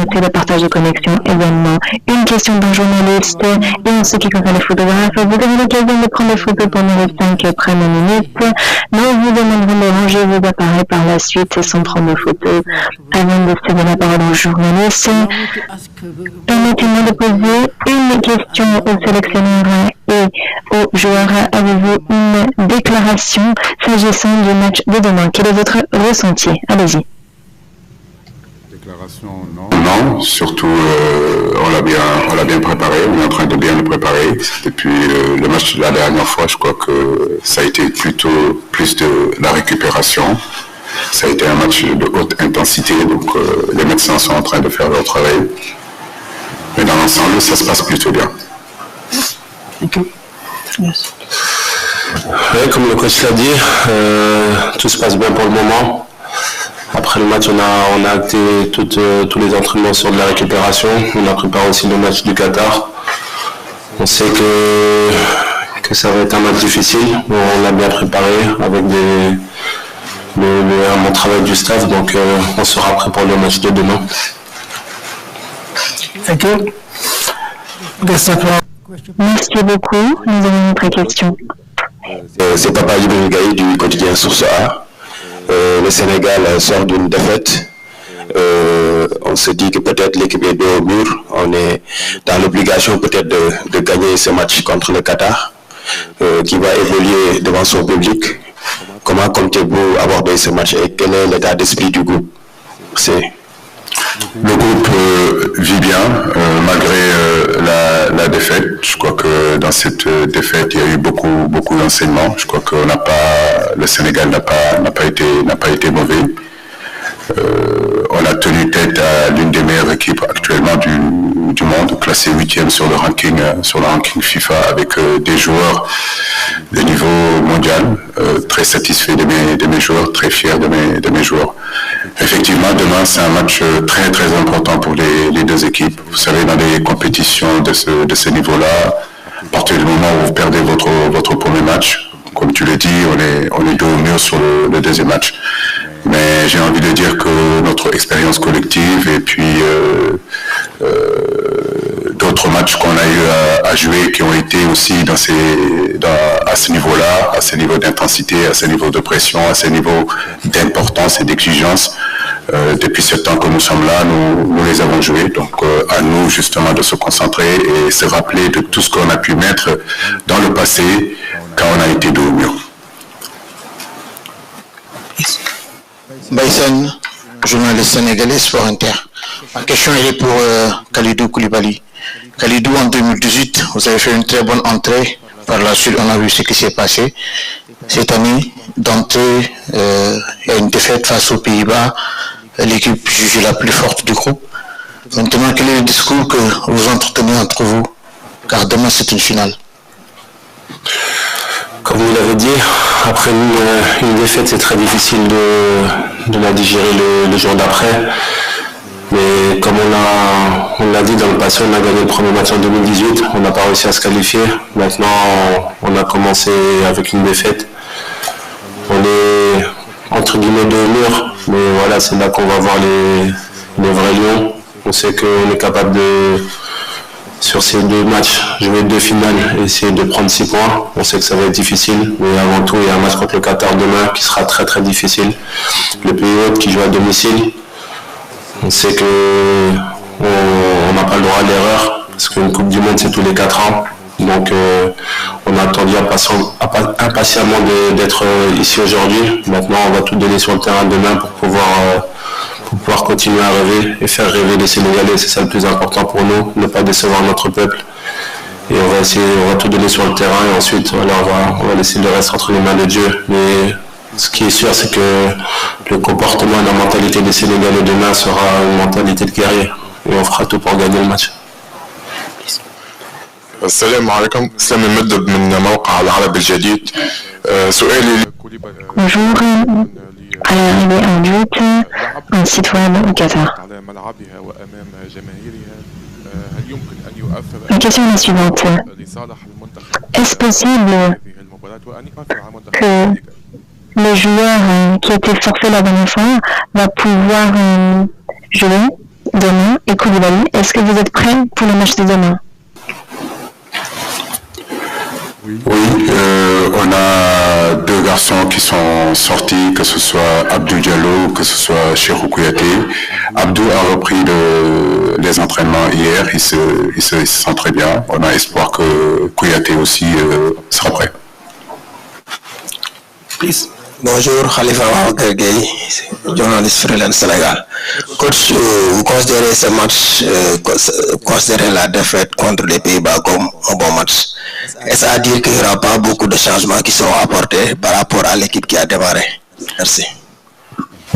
arrêter le partage de connexion également. Une question d'un journaliste et en ce qui concerne les photographes, vous avez l'occasion de prendre des photos pendant les 5 premières minutes. Nous vous demanderons de ranger vos appareils par la suite sans prendre de photos avant de céder la parole aux journalistes. Permettez-moi de poser une question aux sélectionneurs et aux joueurs. Avez-vous une déclaration s'agissant du match de demain? Quel est votre ressenti? Allez-y. Déclaration, non. Non, surtout on l'a bien préparé, on est en train de bien le préparer. Depuis le match de la dernière fois, je crois que ça a été plutôt plus de la récupération. Ça a été un match de haute intensité, donc les médecins sont en train de faire leur travail. Mais dans l'ensemble, ça se passe plutôt bien. Yes. Oui, comme le coach l'a dit, tout se passe bien pour le moment. Après le match, on a acté tous les entraînements sur de la récupération. On a préparé aussi le match du Qatar. On sait que ça va être un match difficile. On l'a bien préparé avec un bon travail du staff. Donc on sera prêt pour le match de demain. Thank you. Merci beaucoup. Nous avons une autre question. C'est Papa Djibril Gaye du quotidien Source A. Le Sénégal sort d'une défaite. On se dit que peut-être l'équipe est dos au mur. On est dans l'obligation peut-être de gagner ce match contre le Qatar, qui va évoluer devant son public. Comment comptez-vous aborder ce match et quel est l'état d'esprit du groupe? Le groupe vit bien malgré la défaite. Je crois que dans cette défaite, il y a eu beaucoup d'enseignements. Je crois que le Sénégal n'a pas été mauvais. On a tenu tête à l'une des meilleures équipes actuellement du monde, classée 8e sur le ranking FIFA, avec des joueurs de niveau mondial. Très satisfait de mes joueurs, très fier de mes joueurs. Effectivement, demain, c'est un match très très important pour les deux équipes. Vous savez, dans des compétitions de ce niveau-là, à partir du moment où vous perdez votre premier match, comme tu l'as dit, on est dos au mur sur le deuxième match. Mais j'ai envie de dire que notre expérience collective et puis d'autres matchs qu'on a eu à jouer qui ont été aussi à ce niveau-là, à ce niveau d'intensité, à ce niveau de pression, à ce niveau d'importance et d'exigence. Depuis ce temps que nous sommes là, nous les avons joués. Donc à nous justement de se concentrer et se rappeler de tout ce qu'on a pu mettre dans le passé quand on a été dos au mur. Baïsen, journaliste sénégalais, Sport Inter. Ma question est pour Kalidou Koulibaly. Kalidou, en 2018, vous avez fait une très bonne entrée. Par la suite, on a vu ce qui s'est passé. Cette année, d'entrée, il y a une défaite face aux Pays-Bas, l'équipe jugée la plus forte du groupe. Maintenant, quel est le discours que vous entretenez entre vous? Car demain, c'est une finale. Comme vous l'avez dit, après une défaite, c'est très difficile de la digérer le jour d'après. Mais comme on l'a dit dans le passé, on a gagné le premier match en 2018, on n'a pas réussi à se qualifier. Maintenant, on a commencé avec une défaite. On est entre guillemets dos au mur, mais voilà, c'est là qu'on va voir les vrais lions. On sait qu'on est capable sur ces deux matchs, jouer 2 finales et essayer de prendre 6 points. On sait que ça va être difficile, mais avant tout, il y a un match contre le Qatar demain qui sera très très difficile. Le pays hôte qui joue à domicile. On sait qu'on n'a pas le droit à l'erreur, parce qu'une Coupe du Monde, c'est tous les 4 ans. Donc, on a attendu impatiemment d'être ici aujourd'hui. Maintenant, on va tout donner sur le terrain demain pour pouvoir continuer à rêver et faire rêver les Sénégalais. C'est ça le plus important pour nous, ne pas décevoir notre peuple. Et on va tout donner sur le terrain et ensuite, voilà, on va laisser le reste entre les mains de Dieu. Mais ce qui est sûr, c'est que le comportement et la mentalité des Sénégalais demain sera une mentalité de guerrier. Et on fera tout pour gagner le match. السلام عليكم اسلام المدب من موقع العربي الجديد سؤالي Bonjour, à l'arrivée en but, un site web au Qatar. La question est la suivante. Est-ce possible que le joueur qui a été forfait la dernière fois va pouvoir jouer demain et Koulibaly. Est-ce que vous êtes prêts pour le match de demain? Oui, on a deux garçons qui sont sortis, que ce soit Abdou Diallo, que ce soit Cheikhou Kouyaté. Abdou a repris les entraînements hier, il se sent très bien. On a espoir que Kouyaté aussi sera prêt. Please. Bonjour, Khalifa Gueye, journaliste freelance Sénégal. Coach, vous considérez ce match, considérez la défaite contre les Pays-Bas comme un bon match? Est-ce à dire qu'il n'y aura pas beaucoup de changements qui seront apportés par rapport à l'équipe qui a démarré? Merci.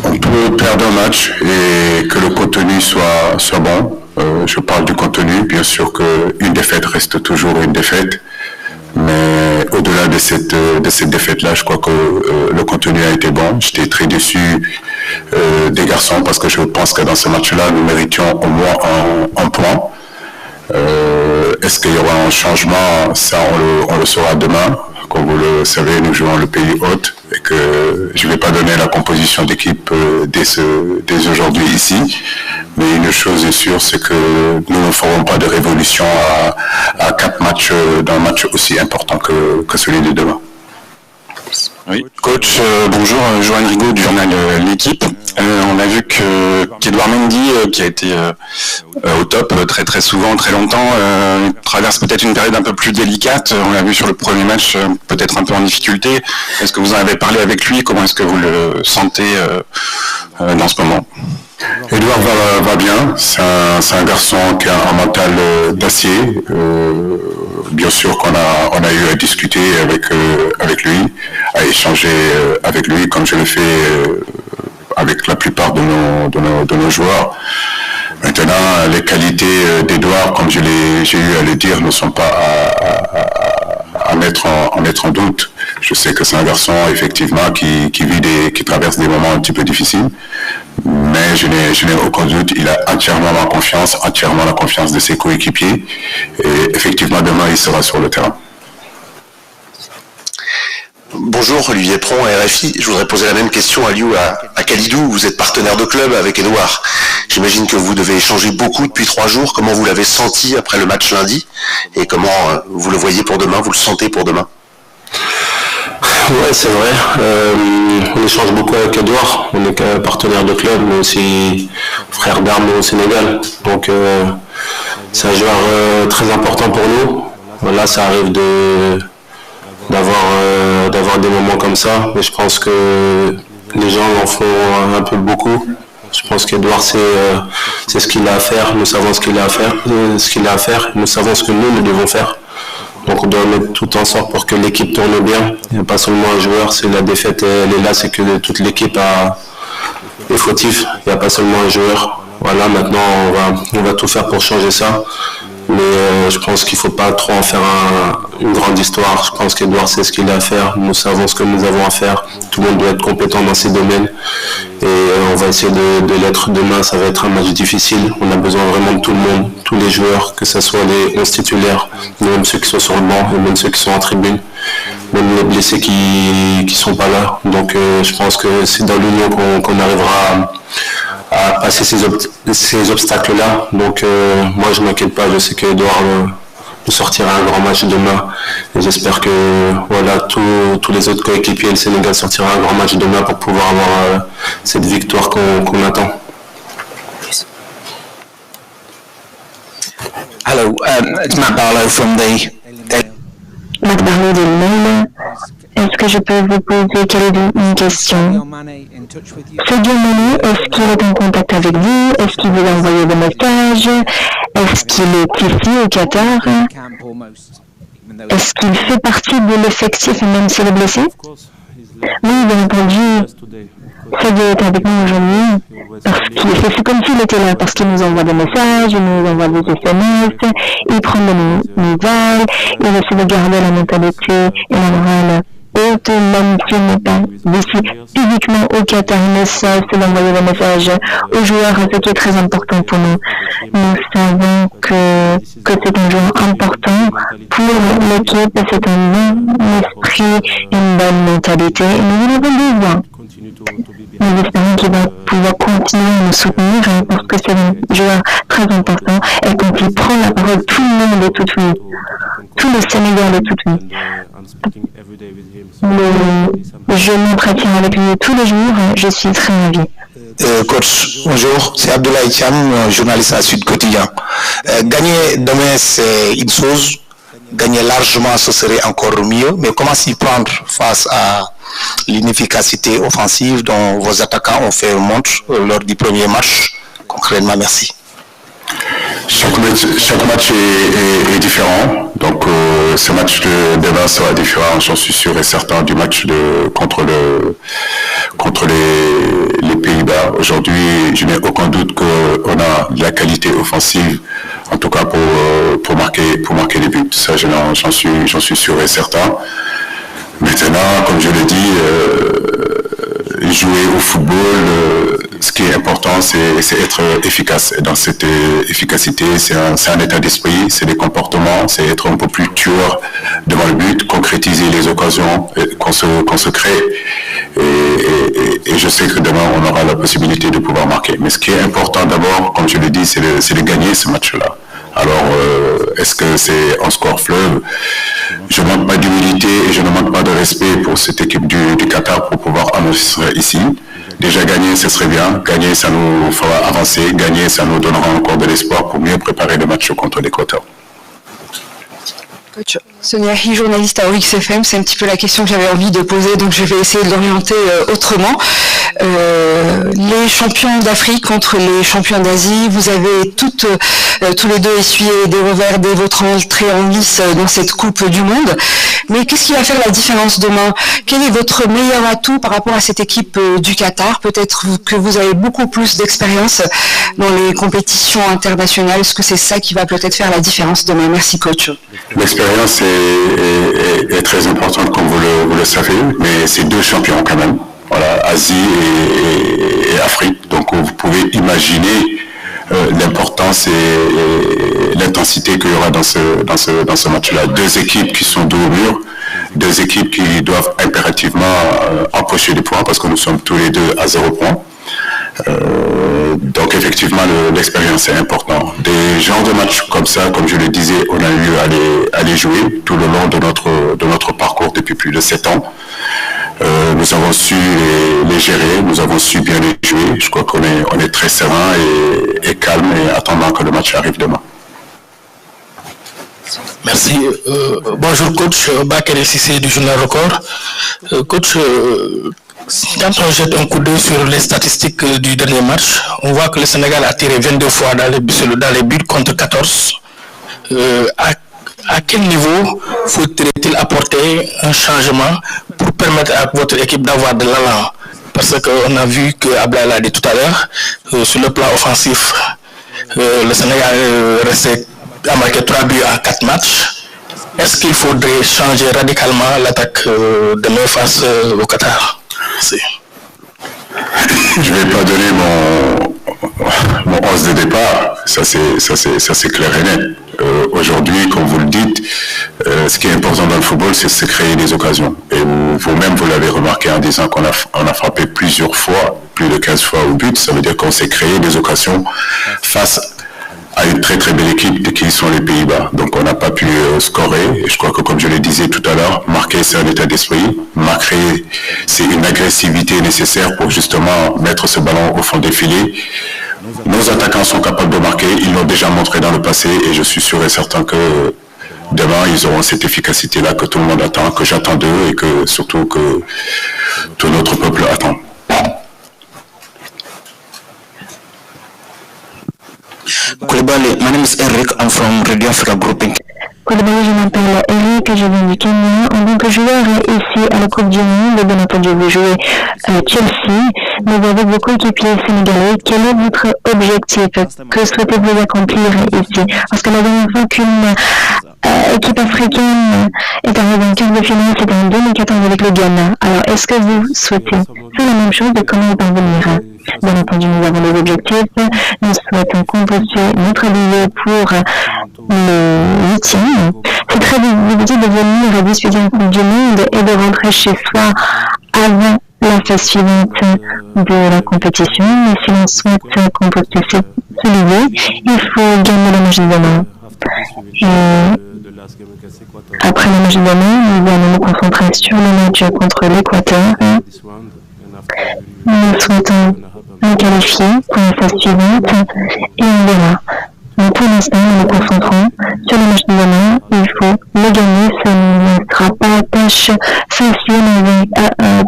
On peut perdre un match et que le contenu soit bon. Je parle du contenu, bien sûr qu'une défaite reste toujours une défaite. Mais au-delà de cette défaite-là, je crois que le contenu a été bon. J'étais très déçu des garçons parce que je pense que dans ce match-là, nous méritions au moins un point. Est-ce qu'il y aura un changement? Ça, on le saura demain. Comme vous le savez, nous jouons le pays hôte et que je ne vais pas donner la composition d'équipe dès aujourd'hui ici. Mais une chose est sûre, c'est que nous ne ferons pas de révolution à 4 matchs dans un match aussi important que celui de demain. Oui, coach, bonjour, Johan Rigaud du journal L'Équipe. On a vu qu'Edouard Mendy, qui a été au top très très souvent, très longtemps, traverse peut-être une période un peu plus délicate. On l'a vu sur le premier match, peut-être un peu en difficulté. Est-ce que vous en avez parlé avec lui? Comment est-ce que vous le sentez dans ce moment? Edouard va bien, c'est un garçon qui a un mental d'acier. Bien sûr qu'on a eu à discuter avec lui, à échanger avec lui, comme je le fais avec la plupart de nos joueurs. Maintenant, les qualités d'Edouard, comme j'ai eu à le dire, ne sont pas à mettre en doute. Je sais que c'est un garçon, effectivement, qui traverse des moments un petit peu difficiles, mais je n'ai aucun doute, il a entièrement la confiance de ses coéquipiers, et effectivement, demain, il sera sur le terrain. Bonjour, Olivier Pron, RFI. Je voudrais poser la même question à Kalidou. Vous êtes partenaire de club avec Edouard. J'imagine que vous devez échanger beaucoup depuis 3 jours. Comment vous l'avez senti après le match lundi? Et comment vous le voyez pour demain? Vous le sentez pour demain? Ouais, c'est vrai. On échange beaucoup avec Edouard. On est partenaire de club, mais aussi frère d'armes au Sénégal. Donc, c'est un joueur très important pour nous. Voilà, ça arrive d'avoir des moments comme ça, mais je pense que les gens en font un peu beaucoup. Je pense qu'Edouard c'est ce qu'il a à faire, nous savons ce qu'il a à faire, nous savons ce que nous devons faire. Donc on doit mettre tout en sorte pour que l'équipe tourne bien. Il n'y a pas seulement un joueur, c'est la défaite, elle est là, c'est que toute l'équipe est fautive, il n'y a pas seulement un joueur. Voilà, maintenant on va tout faire pour changer ça. Mais je pense qu'il ne faut pas trop en faire une grande histoire. Je pense qu'Edouard sait ce qu'il a à faire. Nous savons ce que nous avons à faire. Tout le monde doit être compétent dans ses domaines. Et on va essayer de l'être demain. Ça va être un match difficile. On a besoin vraiment de tout le monde, tous les joueurs, que ce soit les 11 titulaires, même ceux qui sont sur le banc, et même ceux qui sont en tribune, même les blessés qui ne sont pas là. Donc je pense que c'est dans l'union qu'on arrivera à passer ces obstacles-là. Donc moi je ne m'inquiète pas, je sais qu'Edouard nous sortira un grand match demain. Et j'espère que voilà, tous les autres coéquipiers, le Sénégal sortira un grand match demain pour pouvoir avoir cette victoire qu'on attend. Hello, it's Matt Barlow from the... Matt Barlow de Mail. Est-ce que je peux vous poser une question? Sadio Mané, est-ce qu'il est en contact avec vous? Est-ce qu'il vous a envoyé des messages? Est-ce qu'il est ici au Qatar? Est-ce qu'il fait partie de l'effectif même s'il est blessé? Oui, bien entendu. Sadio est avec nous aujourd'hui parce qu'il fait c'est comme s'il était là, parce qu'il nous envoie des messages, il nous envoie des SMS, il prend des nouvelles, il essaie de garder la mentalité et la morale haute, même s'il n'est pas ici physiquement au Qatar, mais ça, c'est d'envoyer des messages aux joueurs, ce qui est très important pour nous. Nous savons que c'est un joueur important pour l'équipe, c'est un bon esprit, une bonne mentalité, et nous en avons besoin. Nous espérons qu'il va pouvoir continuer à nous soutenir parce que c'est un joueur très important et quand il prend la parole, tout le monde est tout oui. Tout le Sénégal est tout oui. Je m'entretiens avec lui tous les jours, je suis très ravie. Coach, bonjour, c'est Abdoulaye Cham, journaliste à Sud Quotidien. Gagner demain, c'est une chose, gagner largement, ce serait encore mieux, mais comment s'y prendre face à l'inefficacité offensive dont vos attaquants ont fait montre lors du premier match? Concrètement, merci. Chaque match est différent, donc ce match de demain sera différent, j'en suis sûr et certain, du match contre les Pays-Bas. Aujourd'hui, je n'ai aucun doute qu'on a la qualité offensive, en tout cas pour marquer des buts. Ça, j'en suis sûr et certain. Maintenant, comme je l'ai dit, jouer au football, ce qui est important, c'est être efficace. Et dans cette efficacité, c'est un état d'esprit, c'est des comportements, c'est être un peu plus tueur devant le but, concrétiser les occasions qu'on se crée. Et je sais que demain, on aura la possibilité de pouvoir marquer. Mais ce qui est important d'abord, comme je l'ai dit, c'est de gagner ce match-là. Alors, est-ce que c'est un score fleuve? Je ne manque pas d'humilité et je ne manque pas de respect pour cette équipe du Qatar pour pouvoir annoncer ici. Déjà gagner, ce serait bien. Gagner, ça nous fera avancer. Gagner, ça nous donnera encore de l'espoir pour mieux préparer le match contre l'Équateur. Coach Sonia Hi, journaliste à OXFM, c'est un petit peu la question que j'avais envie de poser, donc je vais essayer de l'orienter autrement. Les champions d'Afrique contre les champions d'Asie, vous avez tous les deux essuyé des revers dès votre entrée en lice dans cette Coupe du Monde. Mais qu'est-ce qui va faire la différence demain? Quel est votre meilleur atout par rapport à cette équipe du Qatar? Peut-être que vous avez beaucoup plus d'expérience dans les compétitions internationales. Est-ce que c'est ça qui va peut-être faire la différence demain? Merci coach. L'expérience est très importante, comme vous le savez, mais c'est deux champions quand même. Voilà, Asie et Afrique. Donc vous pouvez imaginer l'importance et l'intensité qu'il y aura dans ce match-là. Deux équipes qui sont dos au mur, deux équipes qui doivent impérativement empocher des points parce que nous sommes tous les deux à 0 point. Donc effectivement l'expérience est importante. Des genres de matchs comme ça, comme je le disais, on a eu à les jouer tout le long de notre parcours depuis plus de 7 ans. Nous avons su les gérer, nous avons su bien les jouer. Je crois qu'on est très serein et calme et attendant que le match arrive demain. Merci. Bonjour coach, Bakary Cissé du Journal Record. Coach, quand on jette un coup d'œil sur les statistiques du dernier match, on voit que le Sénégal a tiré 22 fois dans les buts contre 14. À quel niveau faudrait-il apporter un changement pour permettre à votre équipe d'avoir de l'allant? Parce qu'on a vu que Ablaye l'a dit tout à l'heure, sur le plan offensif, le Sénégal a marqué 3 buts en 4 matchs. Est-ce qu'il faudrait changer radicalement l'attaque demain face au Qatar? Merci. Je ne vais pas donner mon 11 de départ, ça c'est clair et net. Aujourd'hui, comme vous le dites, ce qui est important dans le football, c'est de se créer des occasions. Et vous-même, vous l'avez remarqué en disant qu'on a frappé plusieurs fois, plus de 15 fois au but. Ça veut dire qu'on s'est créé des occasions face à une très très belle équipe qui sont les Pays-Bas. Donc on n'a pas pu scorer. Et je crois que comme je le disais tout à l'heure, marquer c'est un état d'esprit. Marquer c'est une agressivité nécessaire pour justement mettre ce ballon au fond des filets. Nos attaquants sont capables de marquer, ils l'ont déjà montré dans le passé et je suis sûr et certain que demain ils auront cette efficacité-là que tout le monde attend, que j'attends d'eux et que surtout que tout notre peuple attend. Koulibaly, my name is Eric, I'm from Radio Africa Grouping. Koulibaly, je m'appelle Eric, je viens du Kenya. En tant que joueur ici à la Coupe du Monde, bien entendu, vous jouez Chelsea, mais avec vos coéquipiers sénégalais, quel est votre objectif? Que souhaitez-vous accomplir ici? Parce que la dernière fois qu'une équipe africaine est arrivée en quart de finale, c'était en 2014 avec le Ghana. Alors, est-ce que vous souhaitez faire la même chose et comment y parvenir? Bien entendu, nous avons des objectifs. Nous souhaitons compléter notre billet pour le 8e. C'est très difficile de venir disputer une Coupe du Monde et de rentrer chez soi avant la phase suivante de la compétition. Mais si l'on souhaite composter ce lieu, il faut gagner le match de demain. Et après le match de demain, nous allons nous concentrer sur le match contre l'Équateur. Nous souhaitons nous qualifier pour la phase suivante et on verra. Mais pour l'instant, nous nous concentrons sur le match de demain. Il faut le gagner. Ce ne sera pas la tâche facile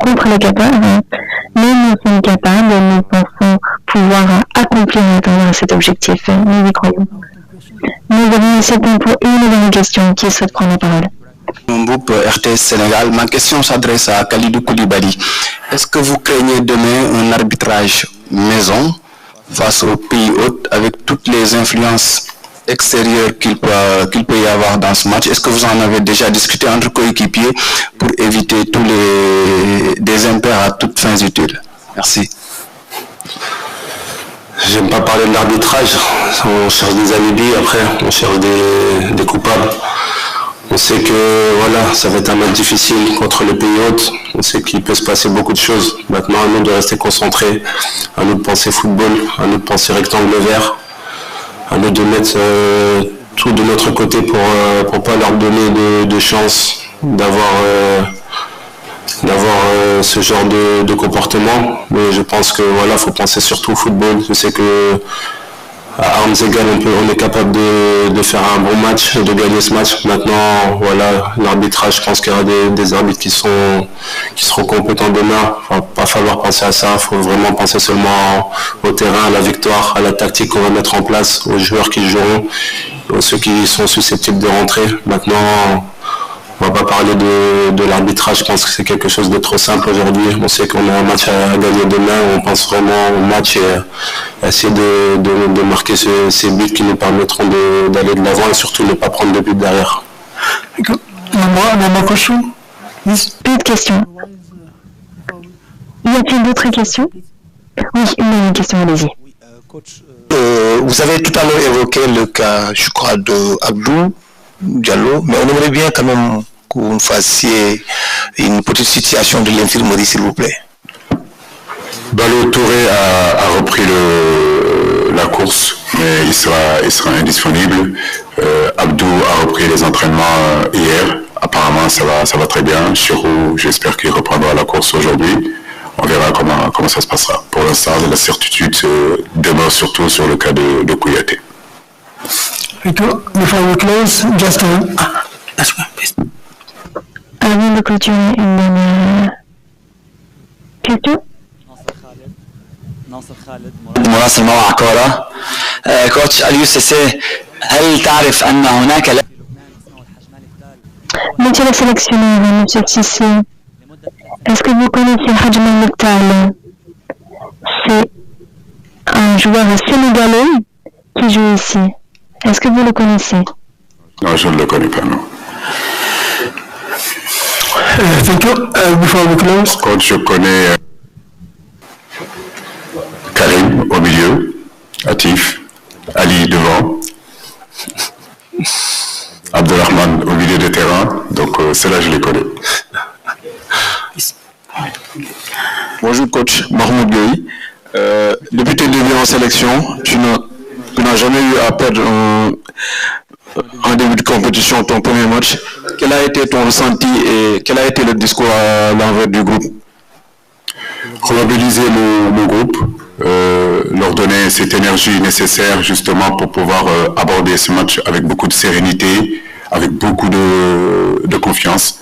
contre le Qatar. Mais nous sommes capables et nous pensons pouvoir accomplir et atteindre cet objectif. Nous y croyons. Nous avons laissé le temps pour une dernière question. Qui souhaite prendre la parole? Mon groupe RTS Sénégal, ma question s'adresse à Kalidou Koulibaly. Est-ce que vous craignez demain un arbitrage maison face au pays hôte avec toutes les influences extérieures qu'il peut y avoir dans ce match? Est-ce que vous en avez déjà discuté entre coéquipiers pour éviter tous des impairs à toutes fins utiles? Merci. J'aime pas parler de l'arbitrage. On cherche des alibis, après on cherche des coupables. On sait que voilà, ça va être un match difficile contre le pays hôte. On sait qu'il peut se passer beaucoup de choses. Maintenant, à nous de rester concentrés, à nous de penser football, à nous de penser rectangle vert, à nous de mettre tout de notre côté pour pas leur donner de chance d'avoir ce genre de comportement. Mais je pense que voilà, faut penser surtout au football. Je sais que à armes égales, on est capable de faire un bon match, de gagner ce match. Maintenant, voilà, l'arbitrage, je pense qu'il y aura des arbitres qui seront compétents demain. Il ne va pas falloir penser à ça. Il faut vraiment penser seulement au terrain, à la victoire, à la tactique qu'on va mettre en place, aux joueurs qui joueront, aux ceux qui sont susceptibles de rentrer. Maintenant, on ne va pas parler de l'arbitrage. Je pense que c'est quelque chose de trop simple aujourd'hui. On sait qu'on a un match à gagner demain. On pense vraiment au match et essayer de marquer ces buts qui nous permettront d'aller de l'avant et surtout ne pas prendre de buts derrière. Plus de questions. Y a-t-il d'autres questions? Oui, une question, allez-y. Vous avez tout à l'heure évoqué le cas, je crois, de Abdou Diallo, mais on aimerait bien quand même que vous fassiez une petite situation de l'infirmerie, s'il vous plaît. Ballo Touré a repris la course, mais il sera indisponible. Abdou a repris les entraînements hier. Apparemment, ça va très bien. Chirou, j'espère qu'il reprendra la course aujourd'hui. On verra comment ça se passera. Pour l'instant, la certitude demeure surtout sur le cas de Kouyaté. Before we close, just that's one, please. Avant de clôturer, une dernière question. مراسل موقع كورة. كوتش اليو سي سي، هل تعرف أن هناك Monsieur le sélectionneur, Monsieur Sissi, est-ce que vous connaissez Hadjma Mektal? C'est un joueur sénégalais qui joue ici. Est-ce que vous le connaissez? Non, je ne le connais pas, non. Thank you. Before we close. Par contre, je connais Karim au milieu, Atif, Ali devant, Abdelrahman au milieu de terrain, donc ceux-là je les connais. Bonjour coach, Mahmoud Gueye. Depuis tes débuts en sélection, tu n'as jamais eu à perdre en début de compétition ton premier match. Quel a été ton ressenti et quel a été le discours à l'envers du groupe? Remobiliser mon groupe, leur donner cette énergie nécessaire justement pour pouvoir aborder ce match avec beaucoup de sérénité, avec beaucoup de confiance.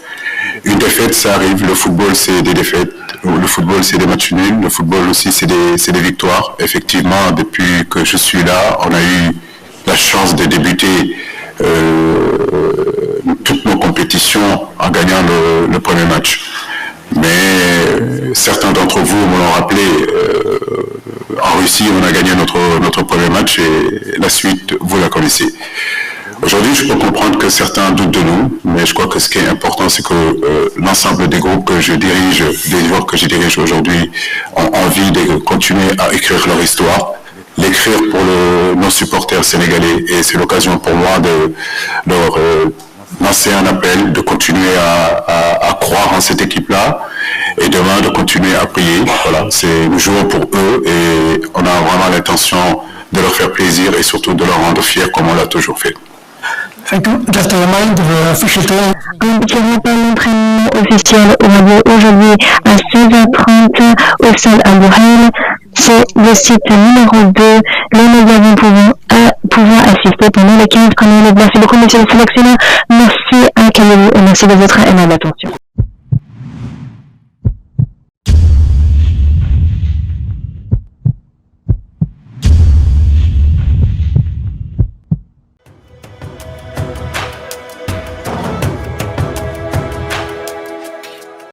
Une défaite, ça arrive. Le football, c'est des défaites. Le football, c'est des matchs nuls. Le football aussi, c'est des victoires. Effectivement, depuis que je suis là, on a eu la chance de débuter toutes nos compétitions en gagnant le premier match. Mais certains d'entre vous me l'ont rappelé, en Russie, on a gagné notre premier match et la suite, vous la connaissez. Aujourd'hui, je peux comprendre que certains doutent de nous, mais je crois que ce qui est important, c'est que l'ensemble des groupes que je dirige, des joueurs que je dirige aujourd'hui, ont envie de continuer à écrire leur histoire, l'écrire pour nos supporters sénégalais. Et c'est l'occasion pour moi de leur lancer un appel de continuer à croire en cette équipe-là et demain de continuer à prier. Voilà, nous jouons pour eux et on a vraiment l'intention de leur faire plaisir et surtout de leur rendre fiers comme on l'a toujours fait. Just a reminder, official time. Je rappelle l'entraînement officiel aura lieu aujourd'hui à 16h30 au stade Al-Bourhail. C'est le site numéro 2. Les médias vont pouvoir assister pendant les 15 premières minutes. Merci beaucoup, monsieur le sélectionneur. Merci à Kalidou et merci de votre aimable attention.